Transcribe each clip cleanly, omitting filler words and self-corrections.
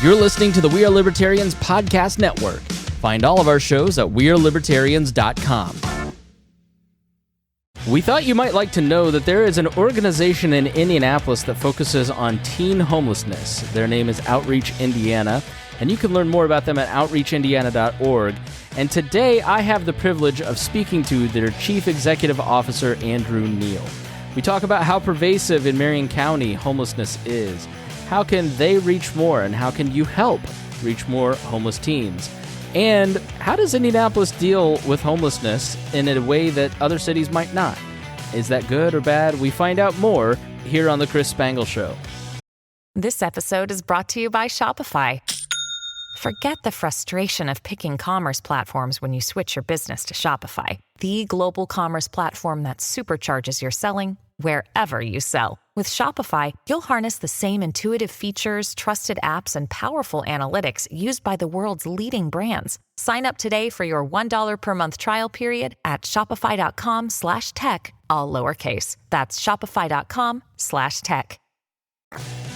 You're listening to the We Are Libertarians Podcast Network. Find all of our shows at wearelibertarians.com. We thought you might like to know that there is an organization in Indianapolis that focuses on teen homelessness. Their name is Outreach Indiana, and you can learn more about them at outreachindiana.org. And today I have the privilege of speaking to their Chief Executive Officer, Andrew Neal. We talk about how pervasive in Marion County homelessness is. How can they reach more, and how can you help reach more homeless teens? And how does Indianapolis deal with homelessness in a way that other cities might not? Is that good or bad? We find out more here on The Chris Spangle Show. This episode is brought to you by Shopify. Forget the frustration of picking commerce platforms when you switch your business to Shopify, the global commerce platform that supercharges your selling wherever you sell. With Shopify, you'll harness the same intuitive features, trusted apps, and powerful analytics used by the world's leading brands. Sign up today for your $1 per month trial period at shopify.com/tech, all lowercase. That's shopify.com/tech.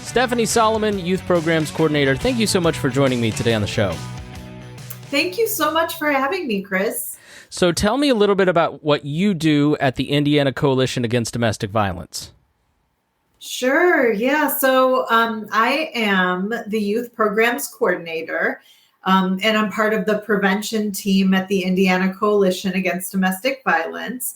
Stephanie Solomon, Youth Programs Coordinator, thank you so much for joining me today on the show. Thank you so much for having me, Chris. So tell me a little bit about what you do at the Indiana Coalition Against Domestic Violence. Sure. Yeah. So I am the Youth Programs Coordinator, and I'm part of the prevention team at the Indiana Coalition Against Domestic Violence.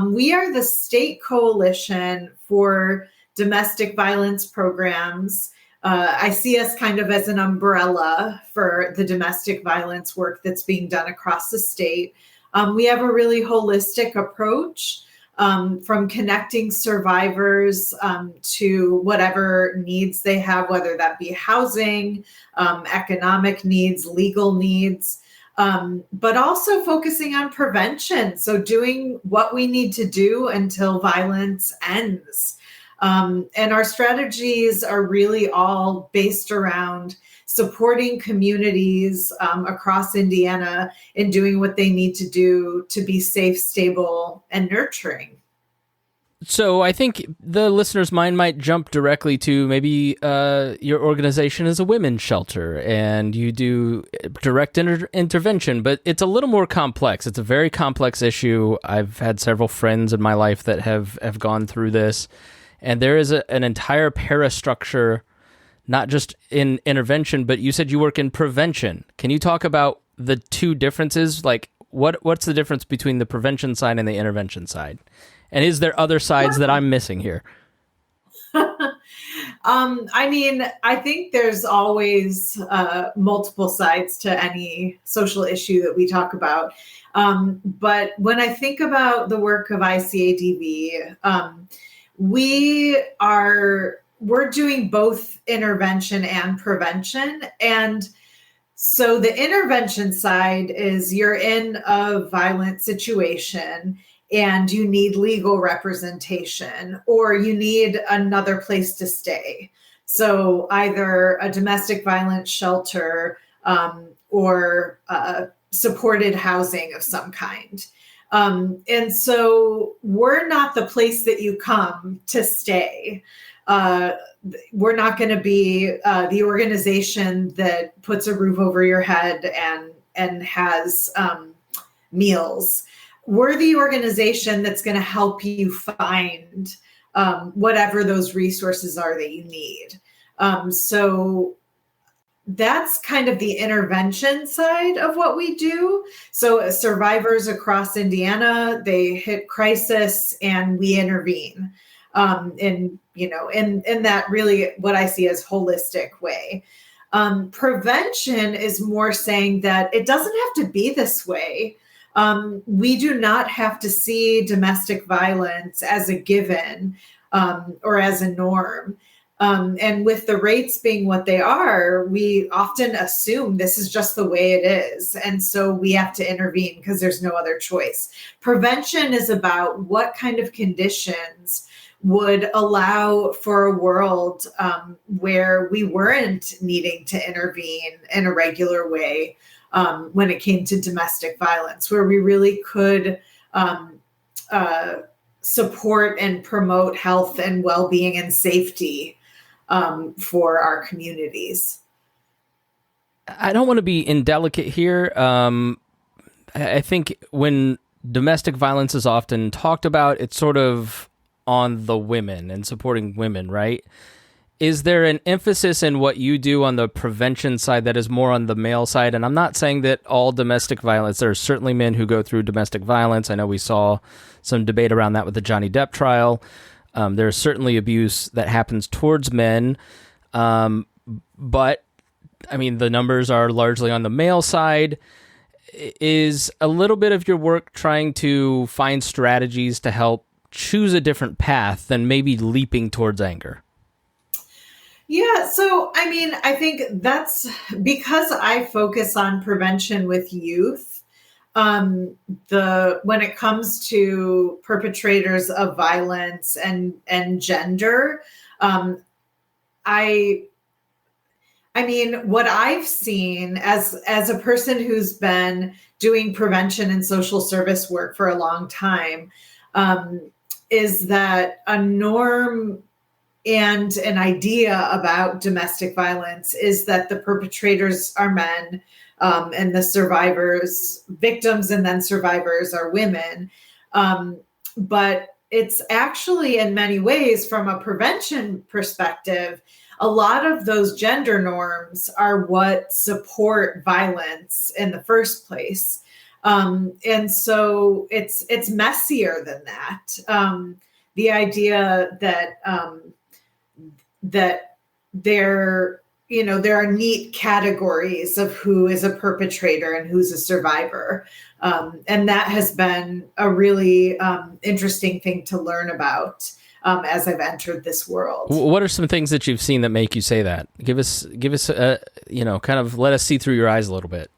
We are the state coalition for domestic violence programs. I see us kind of as an umbrella for the domestic violence work that's being done across the state. We have a really holistic approach, from connecting survivors to whatever needs they have, whether that be housing, economic needs, legal needs, but also focusing on prevention. So doing what we need to do until violence ends. And our strategies are really all based around supporting communities across Indiana in doing what they need to do to be safe, stable, and nurturing. So I think the listener's mind might jump directly to maybe your organization is a women's shelter and you do direct intervention, but it's a little more complex. It's a very complex issue. I've had several friends in my life that have gone through this, and there is an entire parastructure, not just in intervention, but you said you work in prevention. Can you talk about the two differences? Like, what's the difference between the prevention side and the intervention side? And is there other sides that I'm missing here? I think there's always multiple sides to any social issue that we talk about. But when I think about the work of ICADV, we're doing both intervention and prevention. And so the intervention side is you're in a violent situation and you need legal representation or you need another place to stay. So either a domestic violence shelter or supported housing of some kind. And so we're not the place that you come to stay. We're not going to be the organization that puts a roof over your head and has meals. We're the organization that's going to help you find whatever those resources are that you need. So that's kind of the intervention side of what we do. So survivors across Indiana, they hit crisis and we intervene in that really what I see as holistic way. Prevention is more saying that it doesn't have to be this way. We do not have to see domestic violence as a given or as a norm. And with the rates being what they are, we often assume this is just the way it is. And so we have to intervene because there's no other choice. Prevention is about what kind of conditions would allow for a world where we weren't needing to intervene in a regular way when it came to domestic violence, where we really could support and promote health and well-being and safety for our communities. I don't want to be indelicate here. I think when domestic violence is often talked about, it's sort of on the women and supporting women, right? Is there an emphasis in what you do on the prevention side that is more on the male side? And I'm not saying that all domestic violence, there are certainly men who go through domestic violence. I know we saw some debate around that with the Johnny Depp trial. There's certainly abuse that happens towards men. But, I mean, the numbers are largely on the male side. Is a little bit of your work trying to find strategies to help choose a different path than maybe leaping towards anger? Yeah, so I mean, I think that's because I focus on prevention with youth. The when it comes to perpetrators of violence and gender, um, I I mean, what I've seen as a person who's been doing prevention and social service work for a long time, um, is that a norm and an idea about domestic violence is that the perpetrators are men, and the survivors, victims, and then survivors are women. Um, but it's actually, in many ways, from a prevention perspective, a lot of those gender norms are what support violence in the first place. And so it's messier than that. The idea that that there, there are neat categories of who is a perpetrator and who's a survivor. And that has been a really interesting thing to learn about as I've entered this world. What are some things that you've seen that make you say that? Give us, kind of let us see through your eyes a little bit.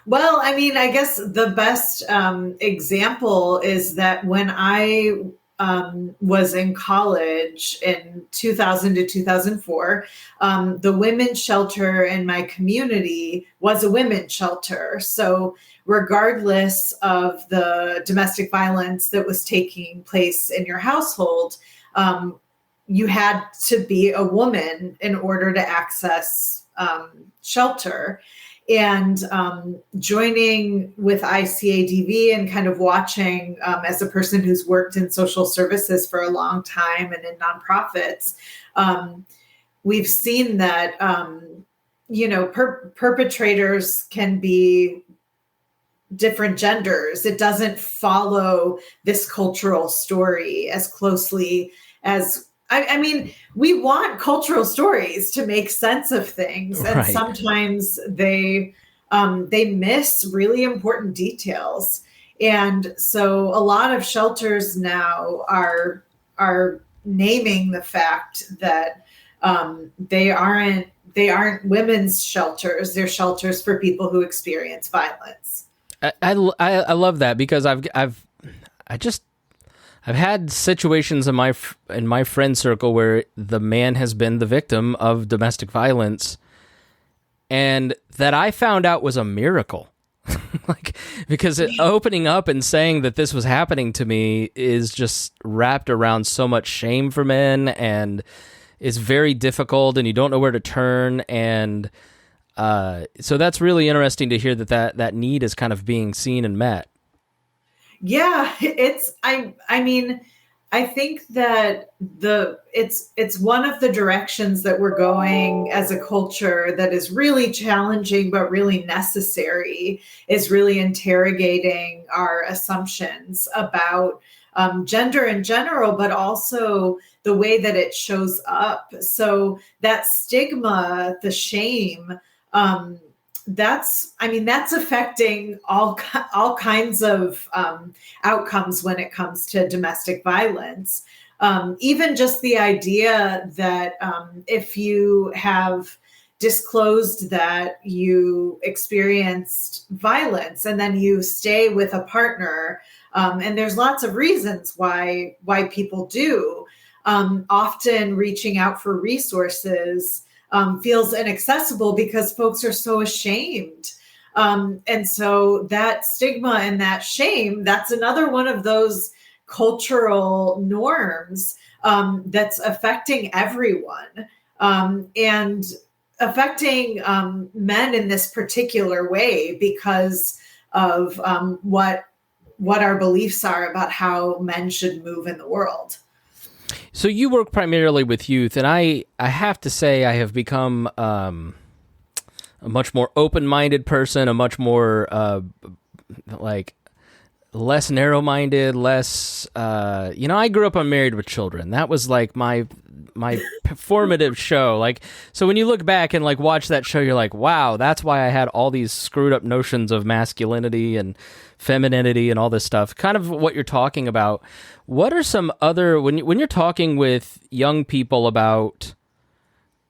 Well, I mean, I guess the best example is that when I was in college in 2000 to 2004, the women's shelter in my community was a women's shelter. So regardless of the domestic violence that was taking place in your household, you had to be a woman in order to access shelter. And joining with ICADV and kind of watching as a person who's worked in social services for a long time and in nonprofits, we've seen that, perpetrators can be different genders. It doesn't follow this cultural story as closely as I mean, we want cultural stories to make sense of things, and Right. sometimes they miss really important details. And so, a lot of shelters now are naming the fact that they aren't women's shelters; they're shelters for people who experience violence. I love that because I've had situations in my friend circle where the man has been the victim of domestic violence, and that I found out was a miracle. Because opening up and saying that this was happening to me is just wrapped around so much shame for men, and it's very difficult, and you don't know where to turn, and so that's really interesting to hear that need is kind of being seen and met. Yeah, I mean, I think that it's one of the directions that we're going as a culture that is really challenging but really necessary, is really interrogating our assumptions about gender in general, but also the way that it shows up. So that stigma, the shame, that's affecting all kinds of outcomes when it comes to domestic violence. Even just the idea that if you have disclosed that you experienced violence and then you stay with a partner, and there's lots of reasons why people do, often reaching out for resources feels inaccessible because folks are so ashamed. And so that stigma and that shame, that's another one of those cultural norms that's affecting everyone. And affecting men in this particular way because of what our beliefs are about how men should move in the world. So you work primarily with youth, and I have to say I have become a much more open-minded person, a much more less narrow-minded, less I grew up on Married with Children. That was like my formative show. Like, so when you look back and like watch that show, you're like, wow, that's why I had all these screwed up notions of masculinity and femininity and all this stuff. Kind of what you're talking about. What are some other, when you're talking with young people about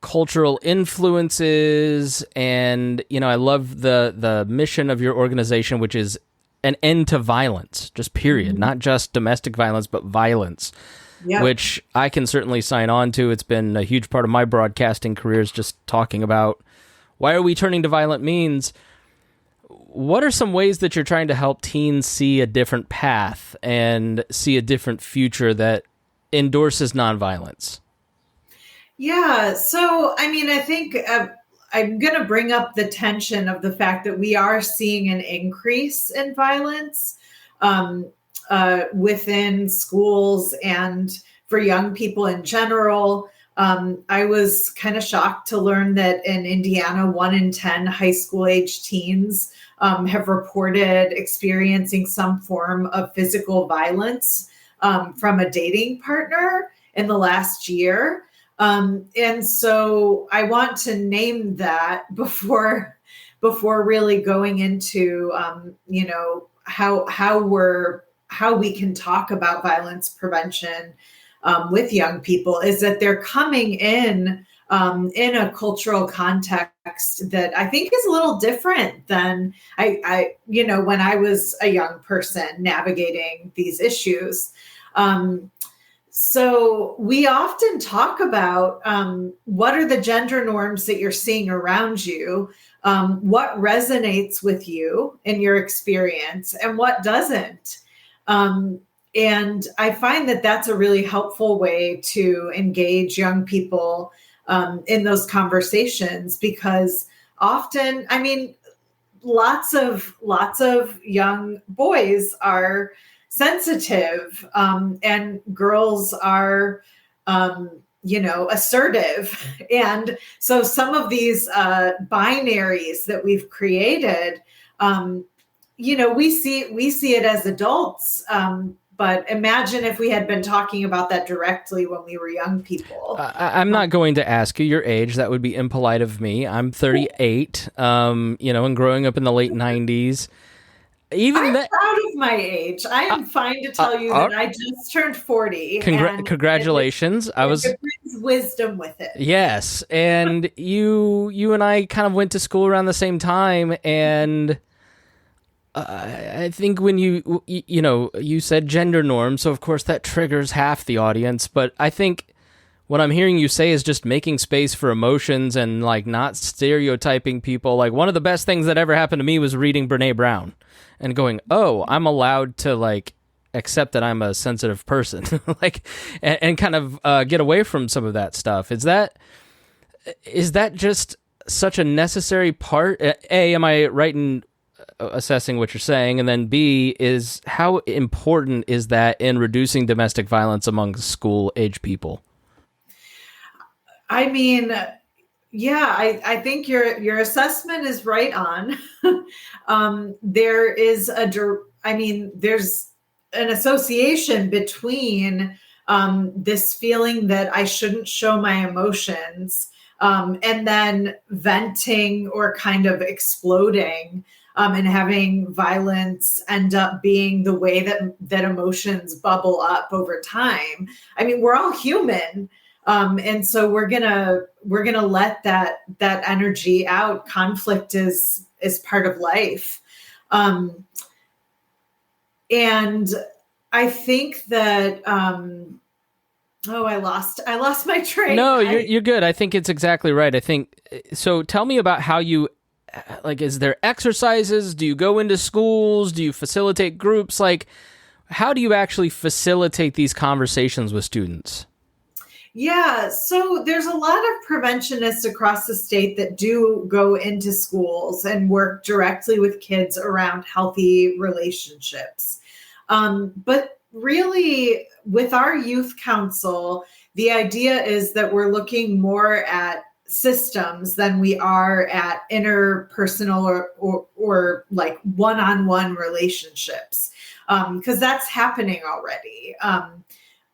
cultural influences, and I love the mission of your organization, which is an end to violence, just period, not just domestic violence, but violence, which I can certainly sign on to. It's been a huge part of my broadcasting career, is just talking about why are we turning to violent means. What are some ways that you're trying to help teens see a different path and see a different future that endorses nonviolence? Yeah. So, I think I'm going to bring up the tension of the fact that we are seeing an increase in violence within schools and for young people in general. I was kind of shocked to learn that in Indiana, 1 in 10 high school age teens have reported experiencing some form of physical violence from a dating partner in the last year. And so I want to name that before really going into, how we can talk about violence prevention with young people, is that they're coming in a cultural context that I think is a little different than when I was a young person navigating these issues. So we often talk about what are the gender norms that you're seeing around you, what resonates with you in your experience, and what doesn't. And I find that that's a really helpful way to engage young people in those conversations, because often, lots of young boys are sensitive, and girls are, assertive. And so some of these binaries that we've created, we see it as adults. But imagine if we had been talking about that directly when we were young people. I'm not going to ask you your age. That would be impolite of me. I'm 38, and growing up in the late 90s. I'm proud of my age. I am fine to tell you that I just turned 40. Congratulations. It brings wisdom with it. Yes. And you and I kind of went to school around the same time, and I think when you said gender norms, so of course that triggers half the audience, but I think what I'm hearing you say is just making space for emotions and like not stereotyping people. Like, one of the best things that ever happened to me was reading Brene Brown and going, oh, I'm allowed to like accept that I'm a sensitive person, like, and kind of get away from some of that stuff. Is that just such a necessary part? A, am I right in assessing what you're saying? And then B, is how important is that in reducing domestic violence among school age people? I think your assessment is right on. There's an association between this feeling that I shouldn't show my emotions, and then venting or kind of exploding, and having violence end up being the way that emotions bubble up over time. We're all human. And so we're gonna let that energy out. Conflict is part of life. And I think that, I lost my train. No, you're good. I think it's exactly right. I think, so tell me about how you, like, is there exercises? Do you go into schools? Do you facilitate groups? Like, how do you actually facilitate these conversations with students? Yeah, so there's a lot of preventionists across the state that do go into schools and work directly with kids around healthy relationships. But really, with our youth council, the idea is that we're looking more at systems than we are at interpersonal or like one-on-one relationships, because that's happening already.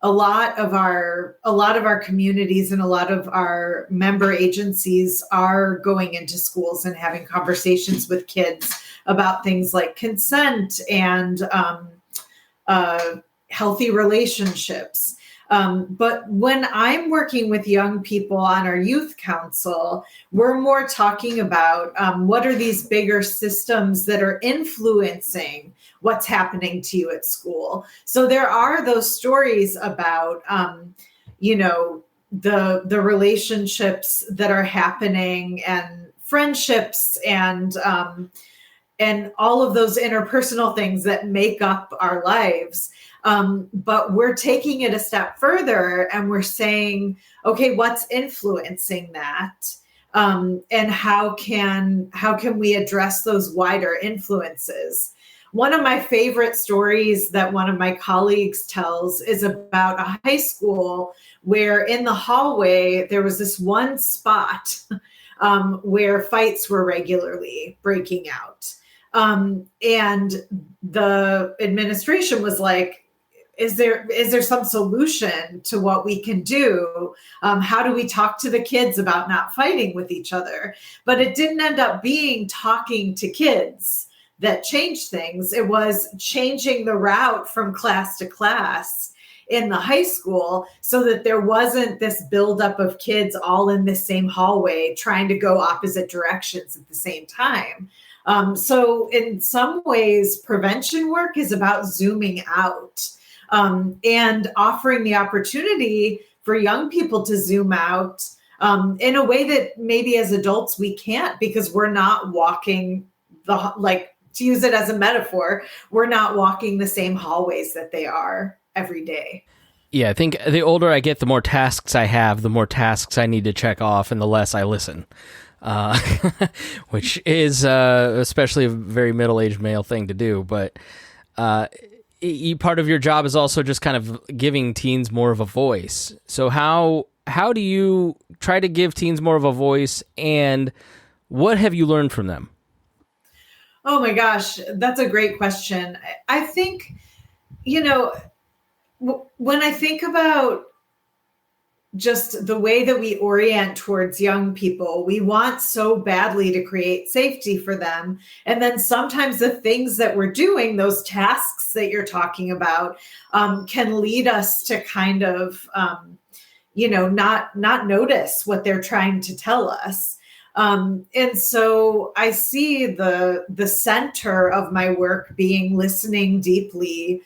A lot of our communities and a lot of our member agencies are going into schools and having conversations with kids about things like consent and healthy relationships. But when I'm working with young people on our youth council, we're more talking about what are these bigger systems that are influencing what's happening to you at school. So there are those stories about, the relationships that are happening and friendships and all of those interpersonal things that make up our lives. But we're taking it a step further and we're saying, okay, what's influencing that? And how can we address those wider influences? One of my favorite stories that one of my colleagues tells is about a high school where in the hallway there was this one spot where fights were regularly breaking out. And the administration was like, is there some solution to what we can do? How do we talk to the kids about not fighting with each other? But it didn't end up being talking to kids that changed things. It was changing the route from class to class in the high school so that there wasn't this buildup of kids all in the same hallway trying to go opposite directions at the same time. So in some ways, prevention work is about zooming out and offering the opportunity for young people to zoom out in a way that maybe as adults we can't, because we're not walking to use it as a metaphor, we're not walking the same hallways that they are every day. Yeah, I think the older I get, the more tasks I have, the more tasks I need to check off, and the less I listen. Which is especially a very middle-aged male thing to do. But part of your job is also just kind of giving teens more of a voice. So how do you try to give teens more of a voice, and what have you learned from them? Oh my gosh, that's a great question. I think, when I think about just the way that we orient towards young people, we want so badly to create safety for them. And then sometimes the things that we're doing, those tasks that you're talking about, can lead us to kind of, not notice what they're trying to tell us. And so I see the center of my work being listening deeply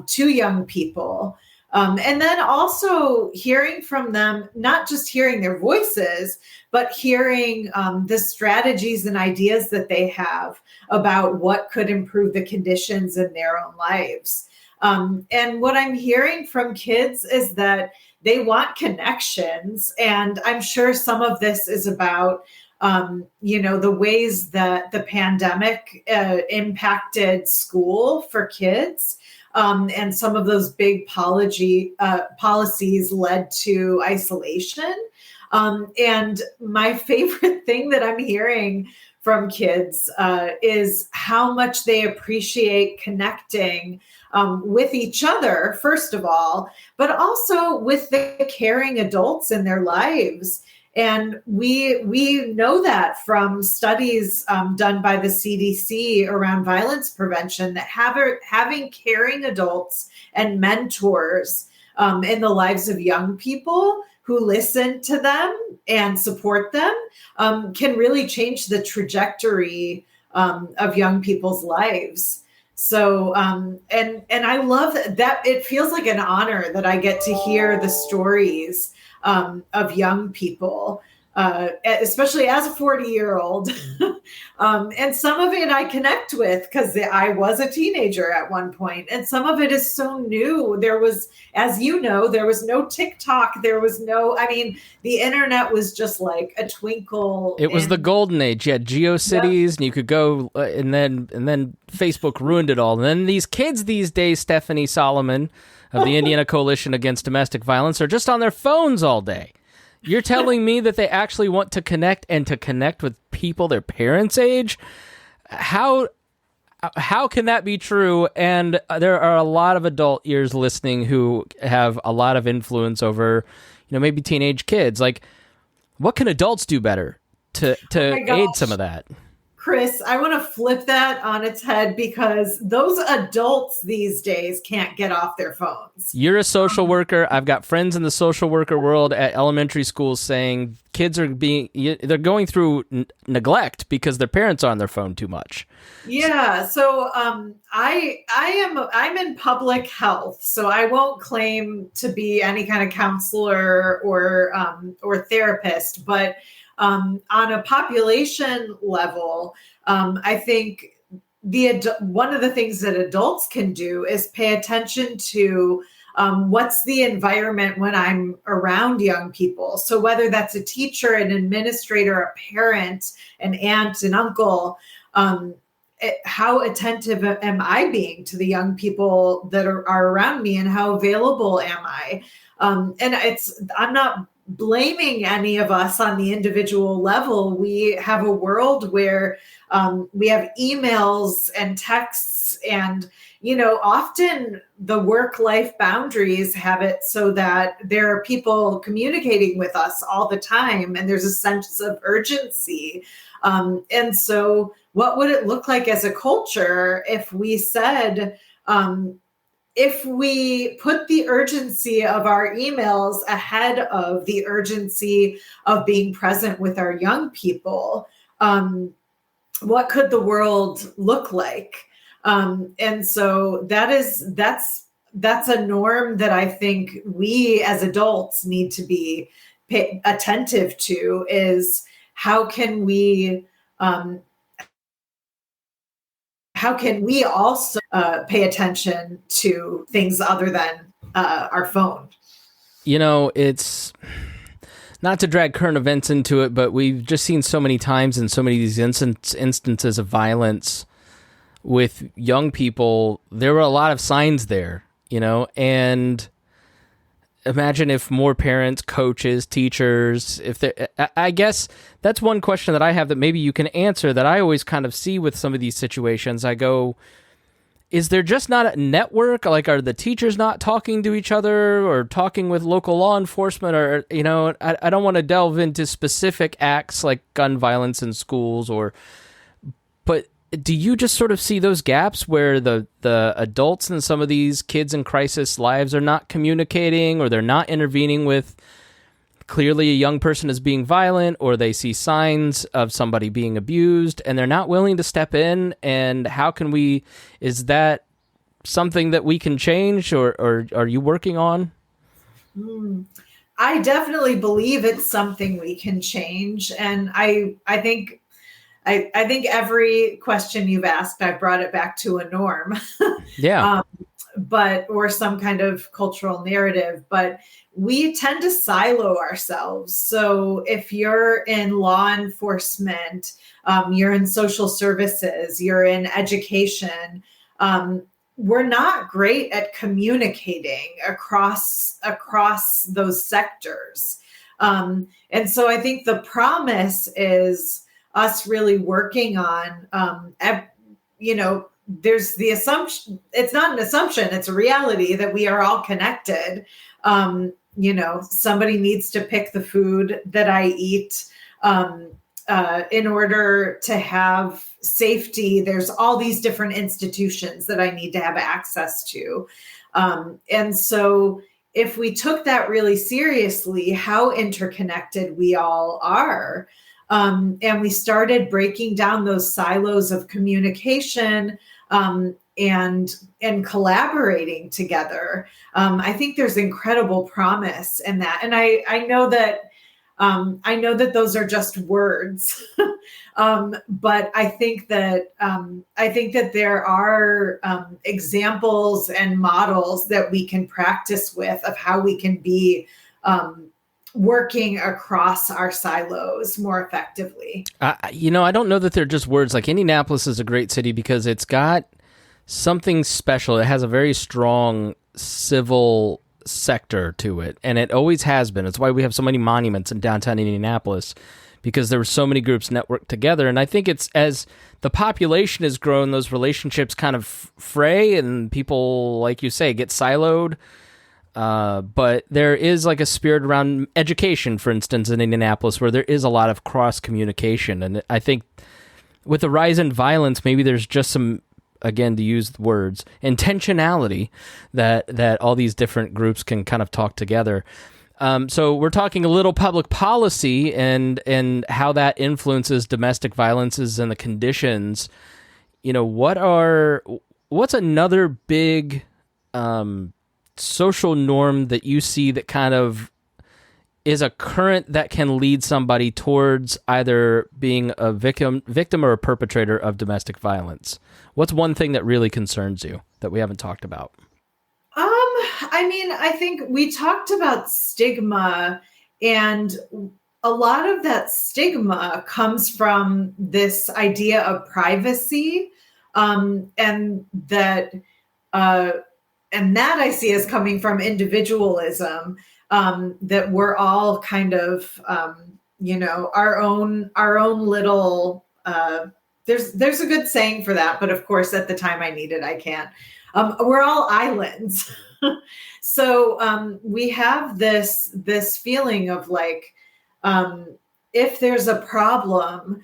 to young people. And then also hearing from them, not just hearing their voices, but hearing the strategies and ideas that they have about what could improve the conditions in their own lives. And what I'm hearing from kids is that they want connections. And I'm sure some of this is about the ways that the pandemic impacted school for kids. And some of those big policies led to isolation. And my favorite thing that I'm hearing from kids is how much they appreciate connecting with each other, first of all, but also with the caring adults in their lives. And we know that from studies done by the CDC around violence prevention, that having caring adults and mentors in the lives of young people who listen to them and support them can really change the trajectory of young people's lives. So, and I love that. It feels like an honor that I get to hear the stories of young people. especially as a 40-year-old. And some of it I connect with because I was a teenager at one point, and some of it is so new. There was, as you know, there was no TikTok. There was no, I mean, the internet was just like a twinkle. It was the golden age. You had GeoCities, and you could go, and then Facebook ruined it all. And then these kids these days, Stephanie Solomon of the Indiana Coalition Against Domestic Violence, are just on their phones all day. You're telling me that they actually want to connect with people their parents' age? How can that be true? And there are a lot of adult ears listening who have a lot of influence over, maybe teenage kids. Like, what can adults do better to aid some of that? Chris, I want to flip that on its head because those adults these days can't get off their phones. You're a social worker. I've got friends in the social worker world at elementary schools saying kids are they're going through neglect because their parents are on their phone too much. Yeah. So I'm in public health, so I won't claim to be any kind of counselor or therapist, but on a population level, I think one of the things that adults can do is pay attention to what's the environment when I'm around young people. So whether that's a teacher, an administrator, a parent, an aunt, an uncle, how attentive am I being to the young people that are around me, and how available am I? And I'm not blaming any of us on the individual level. We have a world where we have emails and texts, and often the work-life boundaries have it so that there are people communicating with us all the time, and there's a sense of urgency. And so what would it look like as a culture if we said, if we put the urgency of our emails ahead of the urgency of being present with our young people, what could the world look like? And so that's a norm that I think we as adults need to be attentive to, is how can we also pay attention to things other than our phone? It's not to drag current events into it, but we've just seen so many times in so many of these instances of violence with young people. There were a lot of signs there, and imagine if more parents, coaches, teachers, I guess that's one question that I have that maybe you can answer, that I always kind of see with some of these situations. I go, is there just not a network? Like, are the teachers not talking to each other or talking with local law enforcement? Or, I don't want to delve into specific acts like gun violence in schools, but do you just sort of see those gaps where the adults in some of these kids in crisis lives are not communicating, or they're not intervening with clearly a young person is being violent, or they see signs of somebody being abused and they're not willing to step in? And is that something that we can change, or are you working on? I definitely believe it's something we can change. And I think every question you've asked, I've brought it back to a norm. Yeah. Or some kind of cultural narrative, but we tend to silo ourselves. So if you're in law enforcement, you're in social services, you're in education, we're not great at communicating across those sectors. And so I think the promise is us really working on, there's the assumption, it's not an assumption, it's a reality that we are all connected. Somebody needs to pick the food that I eat in order to have safety. There's all these different institutions that I need to have access to. And so if we took that really seriously, how interconnected we all are, and we started breaking down those silos of communication, and collaborating together, I think there's incredible promise in that. And I know that I know that those are just words, but I think that there are examples and models that we can practice with of how we can be working across our silos more effectively. I don't know that they're just words. Like, Indianapolis is a great city because it's got something special. It has a very strong civil sector to it, and it always has been. It's why we have so many monuments in downtown Indianapolis, because there were so many groups networked together. And I think it's, as the population has grown, those relationships kind of fray, and people, like you say, get siloed. But there is like a spirit around education, for instance, in Indianapolis, where there is a lot of cross communication. And I think with the rise in violence, maybe there's just some, again, to use the words, intentionality that all these different groups can kind of talk together. So we're talking a little public policy and how that influences domestic violences and the conditions. What's another big social norm that you see that kind of is a current that can lead somebody towards either being a victim or a perpetrator of domestic violence? What's one thing that really concerns you that we haven't talked about? I think we talked about stigma, and a lot of that stigma comes from this idea of privacy, and that I see as coming from individualism, that we're all kind of, our own little, there's a good saying for that, but of course at the time I need it, I can't. We're all islands. So we have this feeling of like, if there's a problem,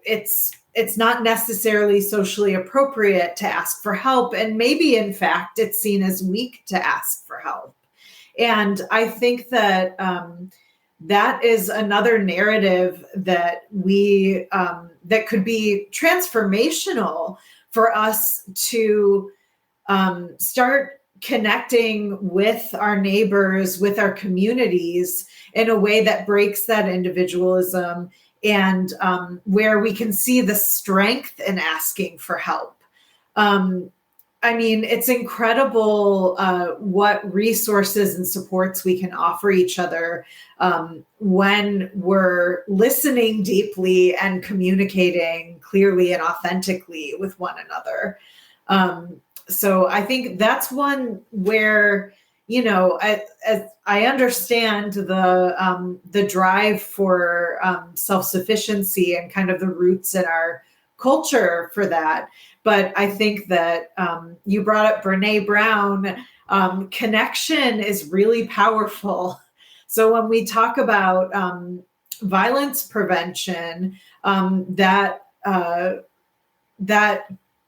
it's not necessarily socially appropriate to ask for help. And maybe, in fact, it's seen as weak to ask for help. And I think that that is another narrative that that could be transformational for us to start connecting with our neighbors, with our communities in a way that breaks that individualism, and where we can see the strength in asking for help. It's incredible what resources and supports we can offer each other when we're listening deeply and communicating clearly and authentically with one another. So I think that's one where, I understand the drive for self-sufficiency and kind of the roots in our culture for that. But I think that you brought up Brene Brown. Connection is really powerful. So when we talk about violence prevention, that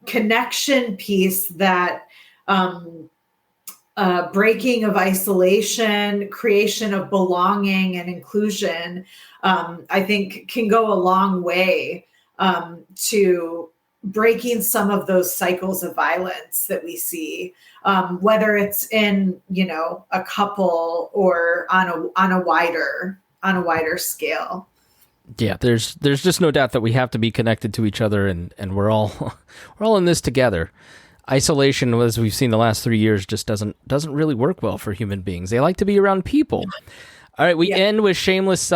connection piece, that breaking of isolation, creation of belonging and inclusion, I think can go a long way to breaking some of those cycles of violence that we see, whether it's in, a couple or on a wider scale. Yeah, there's just no doubt that we have to be connected to each other, and we're all in this together. Isolation, as we've seen the last 3 years, just doesn't really work well for human beings. They like to be around people. All right, we end with shameless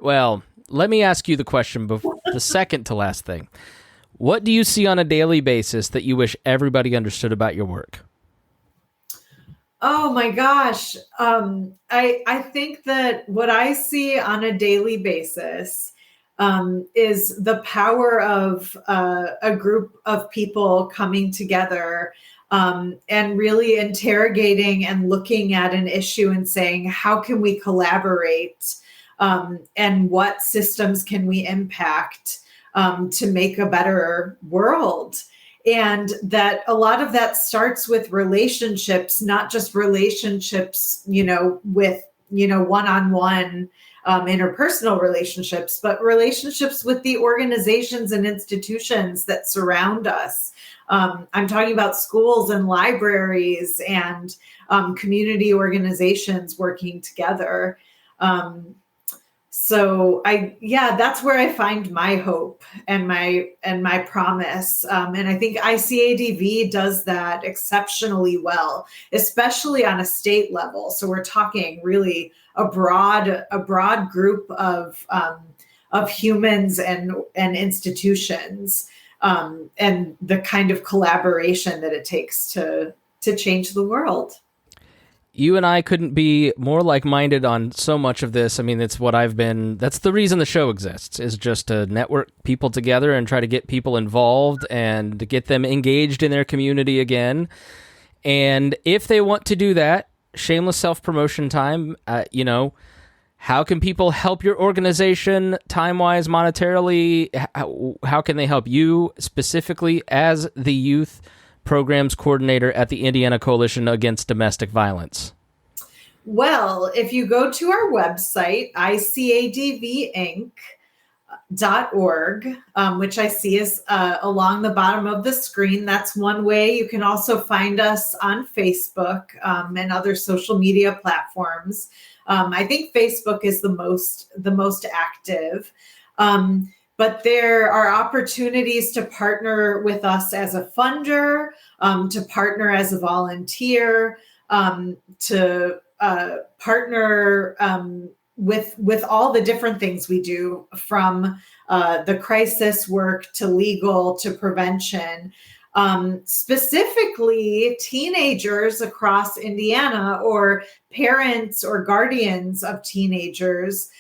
well, let me ask you the question before the second to last thing. What do you see on a daily basis that you wish everybody understood about your work? Oh my gosh. I think that what I see on a daily basis is the power of a group of people coming together and really interrogating and looking at an issue and saying, how can we collaborate, and what systems can we impact to make a better world? And that a lot of that starts with relationships, not just relationships, with, one-on-one interpersonal relationships, but relationships with the organizations and institutions that surround us. I'm talking about schools and libraries and community organizations working together. So that's where I find my hope and my promise. And I think ICADV does that exceptionally well, especially on a state level. So we're talking really a broad group of humans and institutions, and the kind of collaboration that it takes to change the world. You and I couldn't be more like-minded on so much of this. I mean, that's the reason the show exists, is just to network people together and try to get people involved and to get them engaged in their community again. And if they want to do that, shameless self-promotion time, how can people help your organization time-wise, monetarily? How can they help you specifically as the youth programs coordinator at the Indiana Coalition Against Domestic Violence? Well, if you go to our website, icadvinc.org, which I see is along the bottom of the screen, that's one way. You can also find us on Facebook and other social media platforms. I think Facebook is the most active. But there are opportunities to partner with us as a funder, to partner as a volunteer, to partner with all the different things we do, from the crisis work to legal to prevention. Specifically, teenagers across Indiana or parents or guardians of teenagers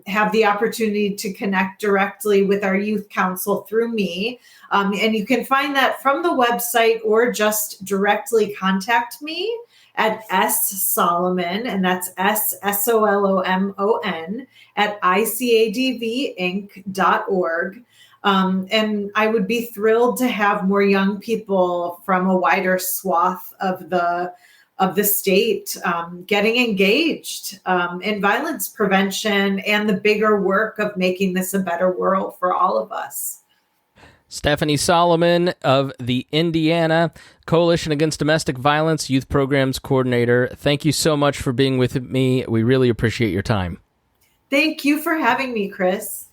have the opportunity to connect directly with our youth council through me. And you can find that from the website or just directly contact me at Solomon, and that's SSOLOMON at ICADVinc.org. And I would be thrilled to have more young people from a wider swath of the state getting engaged in violence prevention and the bigger work of making this a better world for all of us. Stephanie Solomon of the Indiana Coalition Against Domestic Violence Youth Programs Coordinator, thank you so much for being with me. We really appreciate your time. Thank you for having me, Chris.